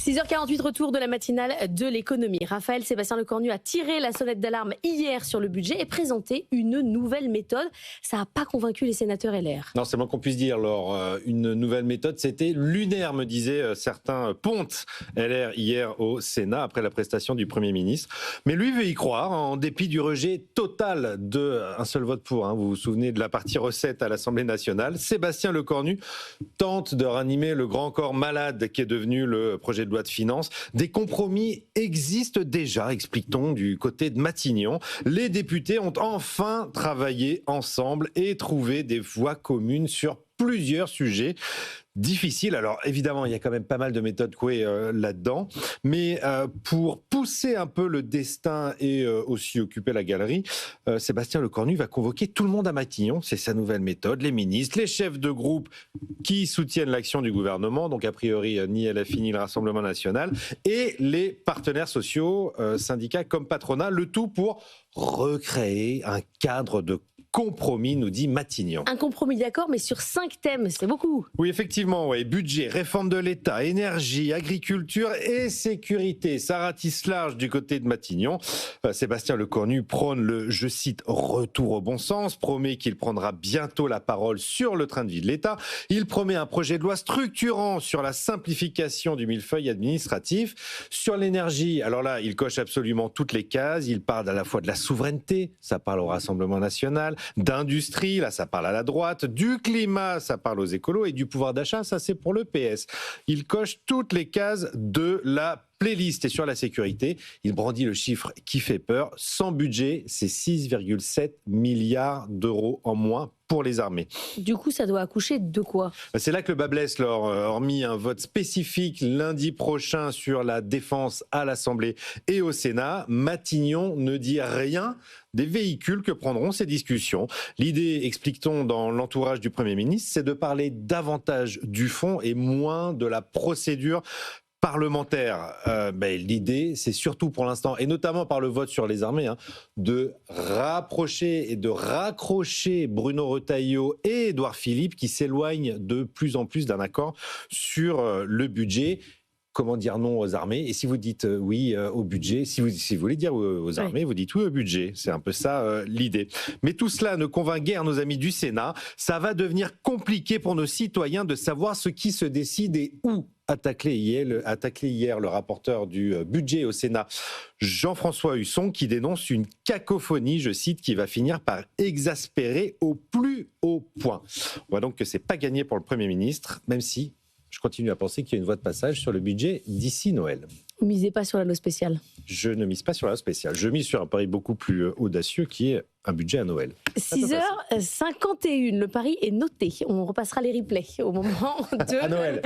6h48, retour de la matinale de l'économie. Raphaël Sébastien Lecornu a tiré la sonnette d'alarme hier sur le budget et présenté une nouvelle méthode. Ça n'a pas convaincu les sénateurs LR. Non, c'est moins qu'on puisse dire, Laure. Une nouvelle méthode, c'était lunaire, me disaient certains pontes LR hier au Sénat, après la prestation du Premier ministre. Mais lui veut y croire, en dépit du rejet total d'un seul vote pour. Vous vous souvenez de la partie recette à l'Assemblée nationale. Sébastien Lecornu tente de ranimer le grand corps malade qui est devenu le projet de loi de finances. Des compromis existent déjà, explique-t-on, du côté de Matignon. Les députés ont enfin travaillé ensemble et trouvé des voies communes sur plusieurs sujets difficiles. Alors évidemment, il y a quand même pas mal de méthodes couées là-dedans, mais pour pousser un peu le destin et aussi occuper la galerie, Sébastien Lecornu va convoquer tout le monde à Matignon. C'est sa nouvelle méthode, les ministres, les chefs de groupe qui soutiennent l'action du gouvernement, donc a priori ni LFI ni le Rassemblement national, et les partenaires sociaux, syndicats comme patronat, le tout pour recréer un cadre de compromis, nous dit Matignon. Un compromis, d'accord, mais sur 5 thèmes, c'est beaucoup. Oui, effectivement, ouais. Budget, réforme de l'État, énergie, agriculture et sécurité. Ça ratisse large du côté de Matignon. Sébastien Lecornu prône le, je cite, retour au bon sens, promet qu'il prendra bientôt la parole sur le train de vie de l'État. Il promet un projet de loi structurant sur la simplification du millefeuille administratif. Sur l'énergie, alors là, il coche absolument toutes les cases. Il parle à la fois de la souveraineté, ça parle au Rassemblement national, d'industrie, là ça parle à la droite, du climat, ça parle aux écolos, et du pouvoir d'achat, ça c'est pour le PS. Il coche toutes les cases de la playlist. Et sur la sécurité, il brandit le chiffre qui fait peur. Sans budget, c'est 6,7 milliards d'euros en moins pour les armées. Du coup, ça doit accoucher de quoi ? C'est là que le bas blesse, Laure. Hormis un vote spécifique lundi prochain sur la défense à l'Assemblée et au Sénat, Matignon ne dit rien des véhicules que prendront ces discussions. L'idée, explique-t-on dans l'entourage du Premier ministre, c'est de parler davantage du fond et moins de la procédure parlementaire. L'idée, c'est surtout pour l'instant, et notamment par le vote sur les armées, de rapprocher et de raccrocher Bruno Retailleau et Édouard Philippe qui s'éloignent de plus en plus d'un accord sur le budget. Comment dire non aux armées? Et si vous dites oui au budget, si vous voulez dire aux armées, vous dites oui au budget. C'est un peu ça l'idée. Mais tout cela ne convainc guère nos amis du Sénat. Ça va devenir compliqué pour nos citoyens de savoir ce qui se décide et où. A taclé hier le rapporteur du budget au Sénat, Jean-François Husson, qui dénonce une cacophonie, je cite, qui va finir par exaspérer au plus haut point. On voit donc que c'est pas gagné pour le Premier ministre, même si je continue à penser qu'il y a une voie de passage sur le budget d'ici Noël. Vous misez pas sur la loi spéciale? Je ne mise pas sur la loi spéciale. Je mise sur un pari beaucoup plus audacieux qui est un budget à Noël. 6h51, le pari est noté. On repassera les replays au moment de à Noël.